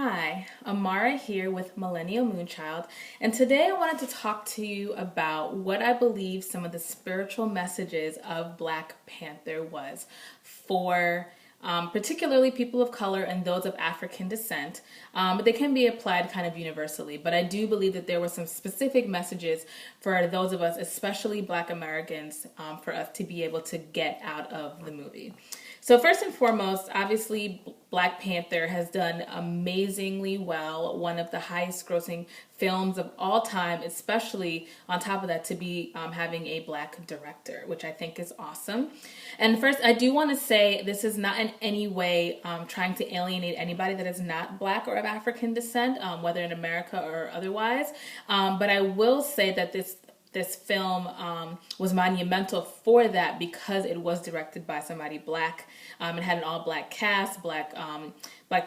Hi, Amara here with Millennial Moonchild, and today I wanted to talk to you about what I believe some of the spiritual messages of Black Panther was for particularly people of color and those of African descent, but they can be applied kind of universally. But I do believe that there were some specific messages for those of us, especially Black Americans, for us to be able to get out of the movie. So first and foremost, obviously, Black Panther has done amazingly well. One of the highest grossing films of all time, especially on top of that to be having a Black director, which I think is awesome. And first, I do want to say this is not in any way trying to alienate anybody that is not Black or of African descent, whether in America or otherwise. But I will say that this film was monumental for that because it was directed by somebody Black. It had an all-Black cast, Black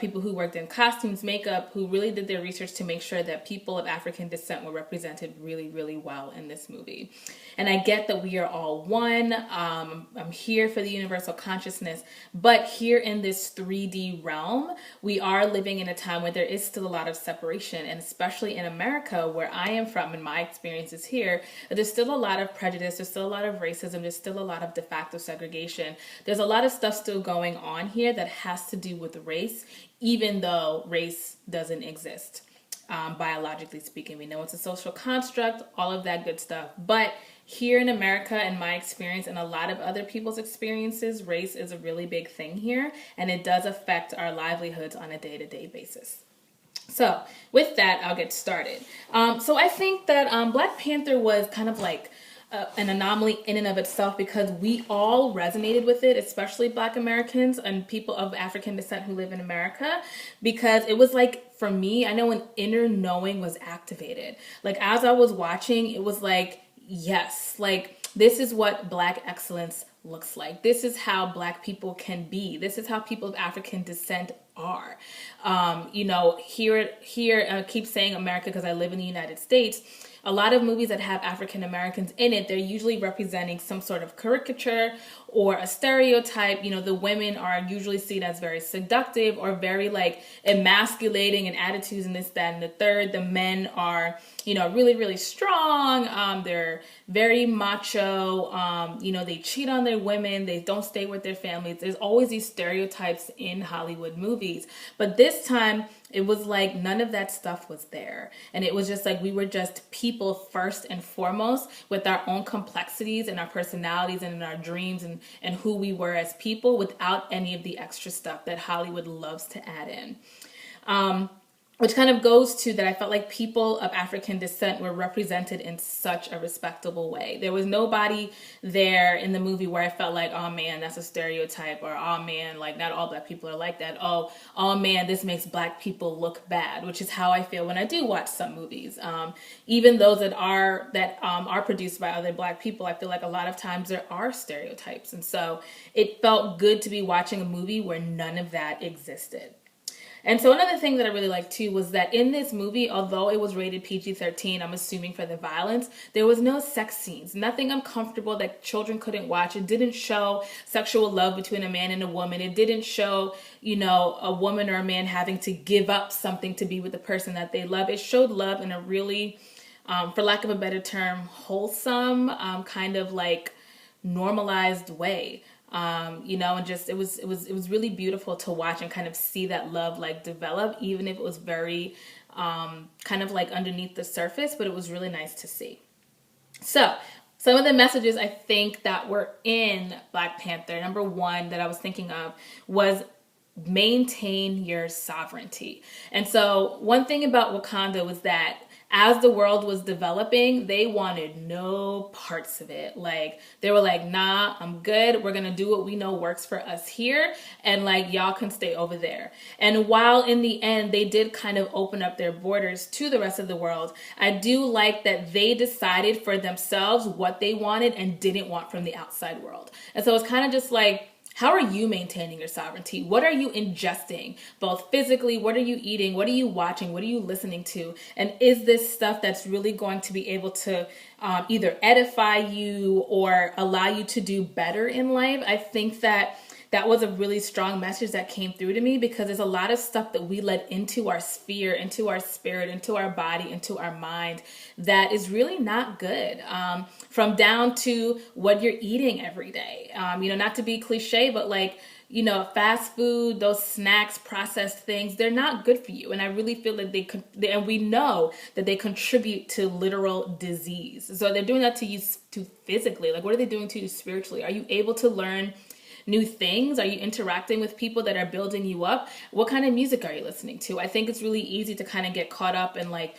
people who worked in costumes, makeup, who really did their research to make sure that people of African descent were represented really, really well in this movie. And I get that we are all one. I'm here for the universal consciousness, but here in this 3D realm, we are living in a time where there is still a lot of separation, and especially in America, where I am from, and my experiences here, there's still a lot of prejudice, there's still a lot of racism, there's still a lot of de facto segregation. There's a lot of stuff still going on here that has to do with race, even though race doesn't exist. Biologically speaking, we know it's a social construct, all of that good stuff. But here in America, in my experience and a lot of other people's experiences, race is a really big thing here, and it does affect our livelihoods on a day-to-day basis. So with that, I'll get started. So I think that Black Panther was kind of like an anomaly in and of itself because we all resonated with it, especially Black Americans and people of African descent who live in America, because it was like, for me, I know an inner knowing was activated. Like as I was watching, it was like, yes, like this is what Black excellence looks like. This is how Black people can be. This is how people of African descent are. Here I keep saying America because I live in the United States. A lot of movies that have African Americans in it, they're usually representing some sort of caricature or a stereotype. The women are usually seen as very seductive or very like emasculating in attitudes and this, that, and the third. The men are, really, really strong. They're very macho. They cheat on their women. They don't stay with their families. There's always these stereotypes in Hollywood movies. But this time, it was like none of that stuff was there. And it was just like we were just people first and foremost with our own complexities and our personalities and in our dreams and who we were as people without any of the extra stuff that Hollywood loves to add in. Which kind of goes to that I felt like people of African descent were represented in such a respectable way. There was nobody there in the movie where I felt like, oh man, that's a stereotype, or oh man, like not all Black people are like that. Oh man, this makes Black people look bad, which is how I feel when I do watch some movies. Even those that are produced by other Black people, I feel like a lot of times there are stereotypes. And so it felt good to be watching a movie where none of that existed. And so another thing that I really liked too was that in this movie, although it was rated PG-13, I'm assuming for the violence, there was no sex scenes, nothing uncomfortable that children couldn't watch. It didn't show sexual love between a man and a woman. It didn't show, a woman or a man having to give up something to be with the person that they love. It showed love in a really, for lack of a better term, wholesome, kind of like normalized way. And just it was really beautiful to watch and kind of see that love like develop, even if it was very kind of like underneath the surface, but it was really nice to see. So some of the messages I think that were in Black Panther, number one that I was thinking of was maintain your sovereignty. And so one thing about Wakanda was that as the world was developing, they wanted no parts of it. Like, they were like, nah, I'm good. We're going to do what we know works for us here. And like, y'all can stay over there. And while in the end, they did kind of open up their borders to the rest of the world, I do like that they decided for themselves what they wanted and didn't want from the outside world. And so it's kind of just like, how are you maintaining your sovereignty? What are you ingesting? Both physically, what are you eating? What are you watching? What are you listening to? And is this stuff that's really going to be able to either edify you or allow you to do better in life? I think that that was a really strong message that came through to me, because there's a lot of stuff that we let into our sphere, into our spirit, into our body, into our mind that is really not good. From down to what you're eating every day. Not to be cliche, but like, fast food, those snacks, processed things, they're not good for you. And I really feel that and we know that they contribute to literal disease. So they're doing that to you to physically. Like, what are they doing to you spiritually? Are you able to learn new things? Are you interacting with people that are building you up? What kind of music are you listening to? I think it's really easy to kind of get caught up in like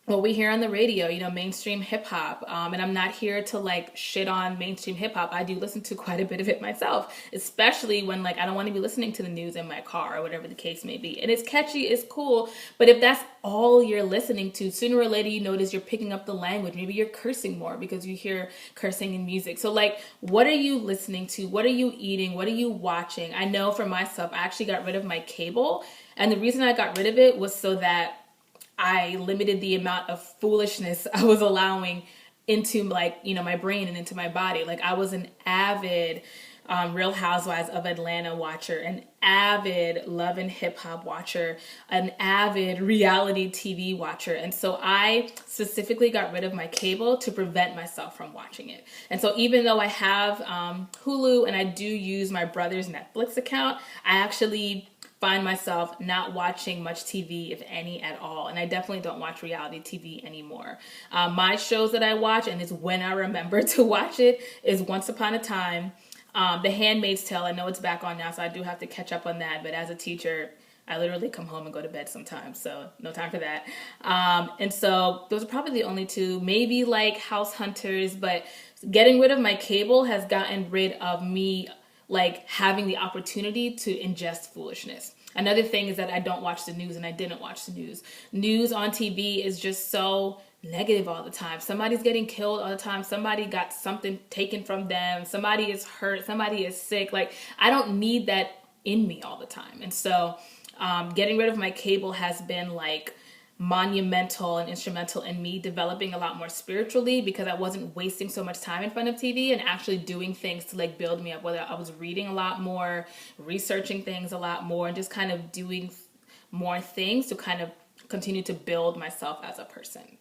what we hear on the radio, mainstream hip hop. And I'm not here to like shit on mainstream hip hop. I do listen to quite a bit of it myself, especially when like I don't want to be listening to the news in my car or whatever the case may be. And it's catchy, it's cool. But if that's all you're listening to, sooner or later you notice you're picking up the language. Maybe you're cursing more because you hear cursing in music. So like, what are you listening to? What are you eating? What are you watching? I know for myself, I actually got rid of my cable. And the reason I got rid of it was so that I limited the amount of foolishness I was allowing into like, my brain and into my body. Like, I was an avid Real Housewives of Atlanta watcher, an avid Love and Hip Hop watcher, an avid reality TV watcher. And so I specifically got rid of my cable to prevent myself from watching it. And so even though I have Hulu and I do use my brother's Netflix account, I actually find myself not watching much TV, if any at all. And I definitely don't watch reality TV anymore. My shows that I watch, and is when I remember to watch it, is Once Upon a Time, The Handmaid's Tale. I know it's back on now, so I do have to catch up on that. But as a teacher, I literally come home and go to bed sometimes, so no time for that. And so those are probably the only two, maybe like House Hunters, but getting rid of my cable has gotten rid of me like having the opportunity to ingest foolishness. Another thing is that I don't watch the news, and I didn't watch the news. News on TV is just so negative all the time. Somebody's getting killed all the time. Somebody got something taken from them. Somebody is hurt. Somebody is sick. Like, I don't need that in me all the time. And so getting rid of my cable has been like monumental and instrumental in me developing a lot more spiritually, because I wasn't wasting so much time in front of TV and actually doing things to like build me up, whether I was reading a lot more, researching things a lot more, and just kind of doing more things to kind of continue to build myself as a person.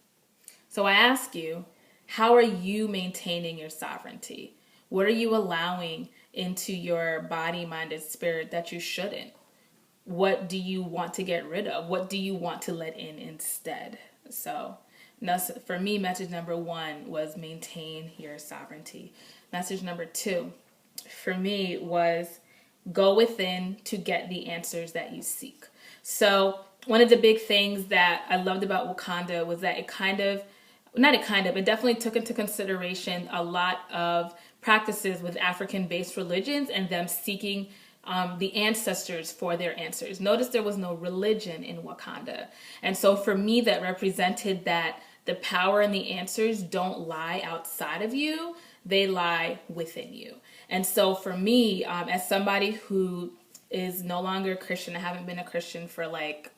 So I ask you, how are you maintaining your sovereignty? What are you allowing into your body, mind, and spirit that you shouldn't? What do you want to get rid of? What do you want to let in instead? So that's, for me, message number 1 was maintain your sovereignty. Message number 2 for me was go within to get the answers that you seek. So one of the big things that I loved about Wakanda was that it definitely took into consideration a lot of practices with African-based religions and them seeking the ancestors for their answers. Notice there was no religion in Wakanda. And so for me, that represented that the power and the answers don't lie outside of you, they lie within you. And so for me, as somebody who is no longer a Christian, I haven't been a Christian for like,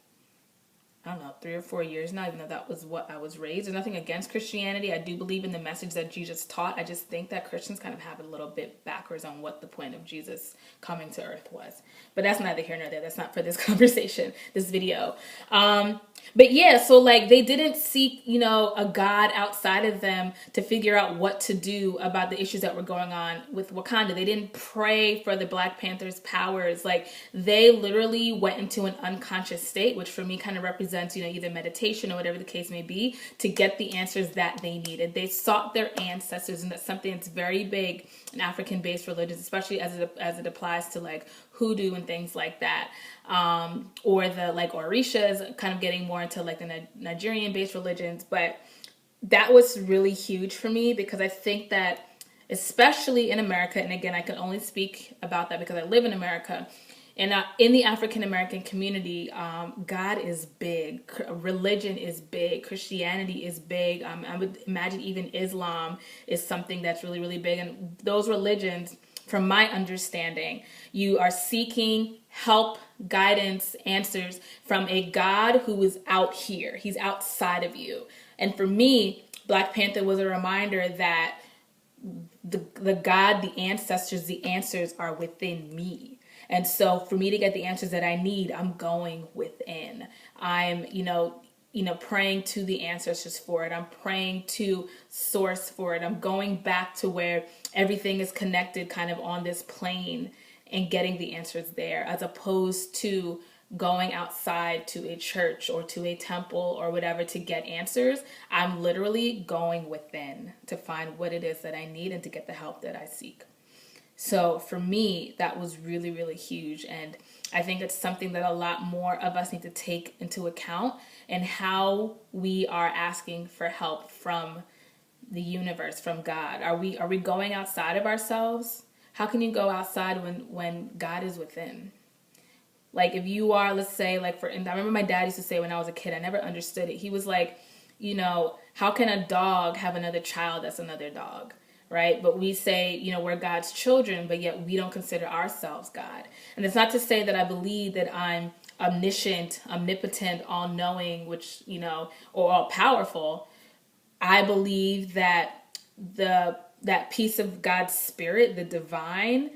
I don't know, 3 or 4 years now, even though that was what I was raised. There's nothing against Christianity. I do believe in the message that Jesus taught. I just think that Christians kind of have it a little bit backwards on what the point of Jesus coming to earth was. But that's neither here nor there. That's not for this conversation, this video. But yeah, so like they didn't seek, a God outside of them to figure out what to do about the issues that were going on with Wakanda. They didn't pray for the Black Panther's powers. Like, they literally went into an unconscious state, which for me kind of represents, either meditation or whatever the case may be, to get the answers that they needed. They sought their ancestors, and that's something that's very big in African-based religions, especially as it applies to like hoodoo and things like that. Or the like Orishas, kind of getting more into like the Nigerian-based religions. But that was really huge for me, because I think that especially in America, and again, I can only speak about that because I live in America, and in the African-American community, God is big, religion is big, Christianity is big. I would imagine even Islam is something that's really, really big. And those religions, from my understanding, you are seeking help, guidance, answers from a God who is out here. He's outside of you. And for me, Black Panther was a reminder that the God, the ancestors, the answers are within me. And so for me to get the answers that I need, I'm going within. I'm, praying to the ancestors for it. I'm praying to source for it. I'm going back to where everything is connected kind of on this plane and getting the answers there, as opposed to going outside to a church or to a temple or whatever to get answers. I'm literally going within to find what it is that I need and to get the help that I seek. So for me, that was really, really huge. And I think it's something that a lot more of us need to take into account in how we are asking for help from the universe, from God. Are we going outside of ourselves? How can you go outside when God is within? Like if you are, let's say, like and I remember my dad used to say when I was a kid, I never understood it. He was like, how can a dog have another child that's another dog? Right? But we say, we're God's children, but yet we don't consider ourselves God. And it's not to say that I believe that I'm omniscient, omnipotent, all-knowing, or all-powerful. I believe that that piece of God's spirit, the divine,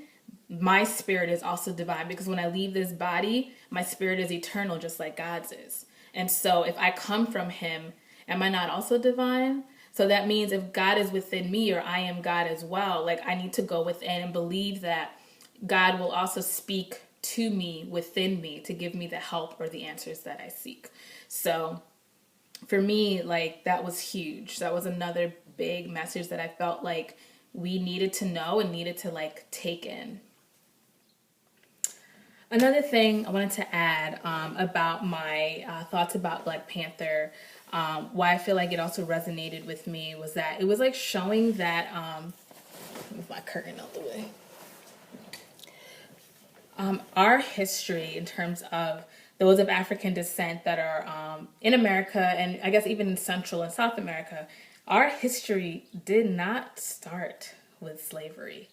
my spirit is also divine, because when I leave this body, my spirit is eternal, just like God's is. And so if I come from him, am I not also divine? So that means if God is within me, or I am God as well, like I need to go within and believe that God will also speak to me within me to give me the help or the answers that I seek. So for me, like that was huge. That was another big message that I felt like we needed to know and needed to like take in. Another thing I wanted to add about my thoughts about Black Panther, why I feel like it also resonated with me, was that it was like showing that, move my curtain out the way. Our history in terms of those of African descent that are in America, and I guess even in Central and South America, our history did not start with slavery.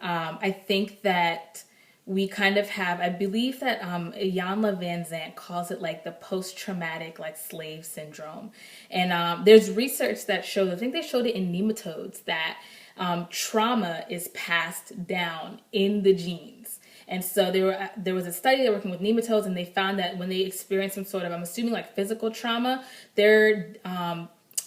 I think that we kind of have, I believe that Iyanla Van Zant calls it like the post-traumatic like slave syndrome. And there's research that shows, I think they showed it in nematodes, that trauma is passed down in the genes. And so there was a study they were working with nematodes, and they found that when they experienced some sort of, I'm assuming like physical trauma, their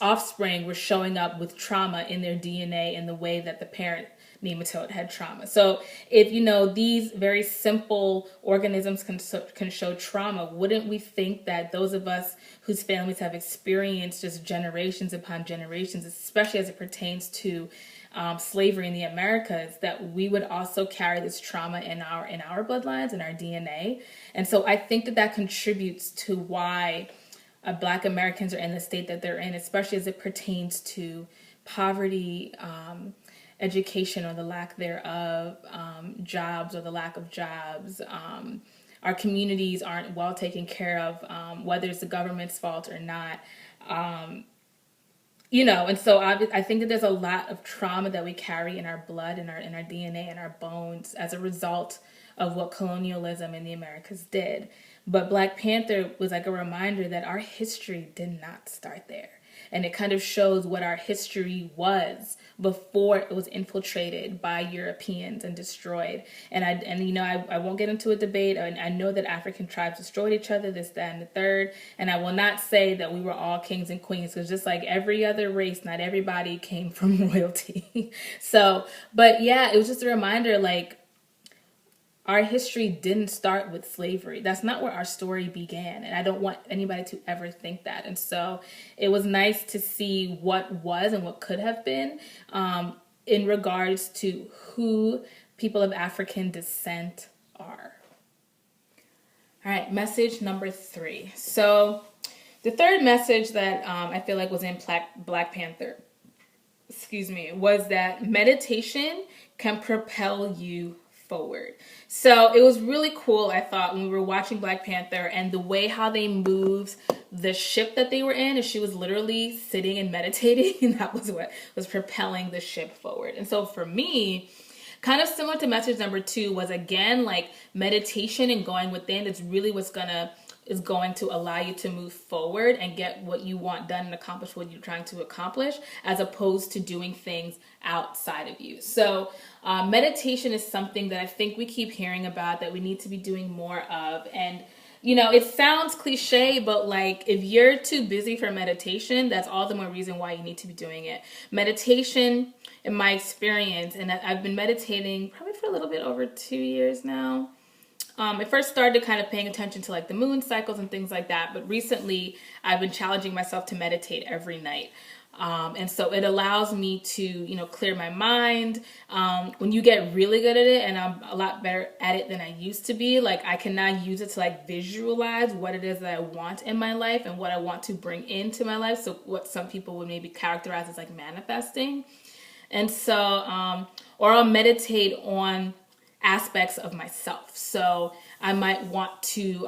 offspring were showing up with trauma in their DNA in the way that the parent nematode had trauma. So if these very simple organisms can show trauma, wouldn't we think that those of us whose families have experienced just generations upon generations, especially as it pertains to slavery in the Americas, that we would also carry this trauma in our bloodlines, in our DNA? And so I think that contributes to why Black Americans are in the state that they're in, especially as it pertains to poverty, education or the lack thereof, jobs or the lack of jobs. Our communities aren't well taken care of, whether it's the government's fault or not. And so I think that there's a lot of trauma that we carry in our blood, in our DNA, and our bones as a result of what colonialism in the Americas did. But Black Panther was like a reminder that our history did not start there. And it kind of shows what our history was before it was infiltrated by Europeans and destroyed. And I won't get into a debate. I know that African tribes destroyed each other, this, that, and the third. And I will not say that we were all kings and queens, because just like every other race, not everybody came from royalty. But yeah, it was just a reminder, like, our history didn't start with slavery. That's not where our story began. And I don't want anybody to ever think that. And so it was nice to see what was and what could have been in regards to who people of African descent are. All right, message number 3. So the third message that I feel like was in Black Panther, was that meditation can propel you forward. So it was really cool, I thought, when we were watching Black Panther, and the way how they moved the ship that they were in, and she was literally sitting and meditating, and that was what was propelling the ship forward. And so for me, kind of similar to message number 2, was again like meditation and going within. It's really what's gonna is going to allow you to move forward and get what you want done and accomplish what you're trying to accomplish, as opposed to doing things outside of you. So meditation is something that I think we keep hearing about, that we need to be doing more of. And it sounds cliche, but like, if you're too busy for meditation, that's all the more reason why you need to be doing it. Meditation, in my experience, and I've been meditating probably for a little bit over 2 years now. I first started kind of paying attention to like the moon cycles and things like that, but recently I've been challenging myself to meditate every night. And so it allows me to, clear my mind. When you get really good at it, and I'm a lot better at it than I used to be, like I can now use it to like visualize what it is that I want in my life and what I want to bring into my life. So what some people would maybe characterize as like manifesting. And so, or I'll meditate on aspects of myself. So I might want to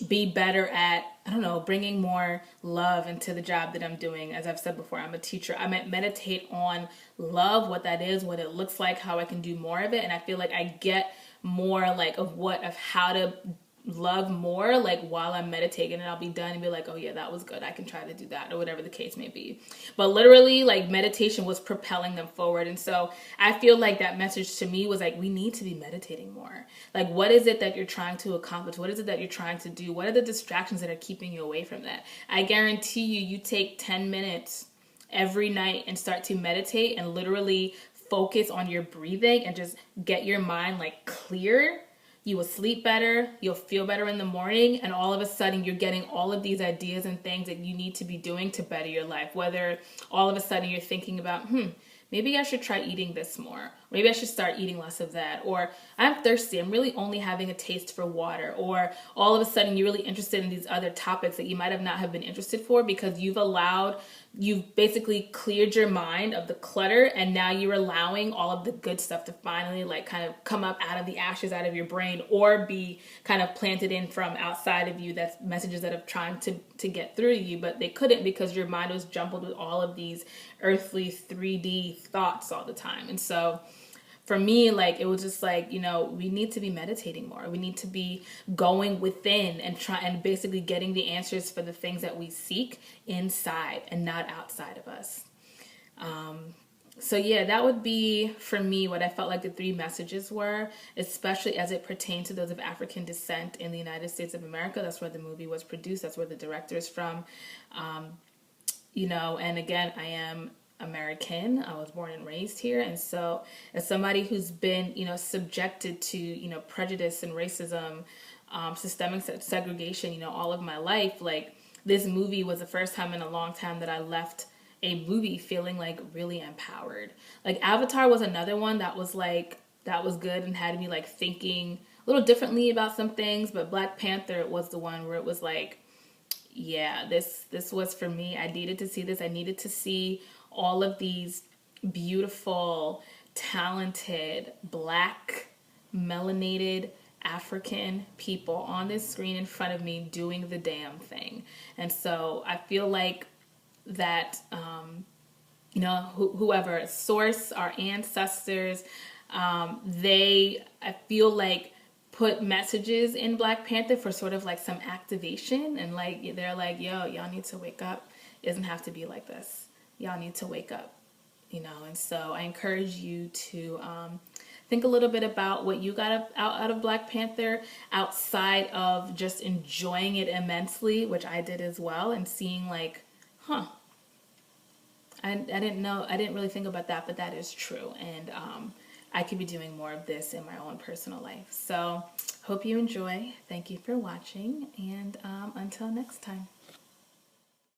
be better at, I don't know, bringing more love into the job that I'm doing. As I've said before, I'm a teacher. I might meditate on love, what that is, what it looks like, how I can do more of it. And I feel like I get more like of how to love more, like while I'm meditating, and I'll be done and be like, oh yeah, that was good, I can try to do that, or whatever the case may be. But literally, like, meditation was propelling them forward. And so I feel like that message to me was like, we need to be meditating more. Like, what is it that you're trying to accomplish? What is it that you're trying to do? What are the distractions that are keeping you away from that? I guarantee you take 10 minutes every night and start to meditate and literally focus on your breathing and just get your mind like clear. You will sleep better, you'll feel better in the morning, and all of a sudden you're getting all of these ideas and things that you need to be doing to better your life. Whether all of a sudden you're thinking about, maybe I should try eating this more. Maybe I should start eating less of that. Or I'm thirsty, I'm really only having a taste for water. Or all of a sudden you're really interested in these other topics that you might have not have been interested for, because you've basically cleared your mind of the clutter, and now you're allowing all of the good stuff to finally like kind of come up out of the ashes out of your brain, or be kind of planted in from outside of you. That's messages that have tried to get through to you, but they couldn't, because your mind was jumbled with all of these earthly 3D thoughts all the time. And so for me, like, it was just like, we need to be meditating more. We need to be going within and basically getting the answers for the things that we seek inside and not outside of us. So yeah, that would be for me what I felt like the 3 messages were, especially as it pertained to those of African descent in the United States of America. That's where the movie was produced. That's where the director is from. And again, I am American. I was born and raised here. And so as somebody who's been, subjected to, prejudice and racism, systemic segregation, all of my life, like, this movie was the first time in a long time that I left a movie feeling like really empowered. Like, Avatar was another one that was good and had me like thinking a little differently about some things. But Black Panther was the one where it was like, yeah, this was for me. I needed to see this. I needed to see all of these beautiful, talented, Black, melanated African people on this screen in front of me doing the damn thing. And so I feel like that, whoever, source, our ancestors, I feel like put messages in Black Panther for sort of like some activation, and like they're like, yo, y'all need to wake up. It doesn't have to be like this. Y'all need to wake up, and so I encourage you to think a little bit about what you got out of Black Panther, outside of just enjoying it immensely, which I did as well, and seeing like, I didn't really think about that, but that is true. And I could be doing more of this in my own personal life. So hope you enjoy. Thank you for watching, and until next time.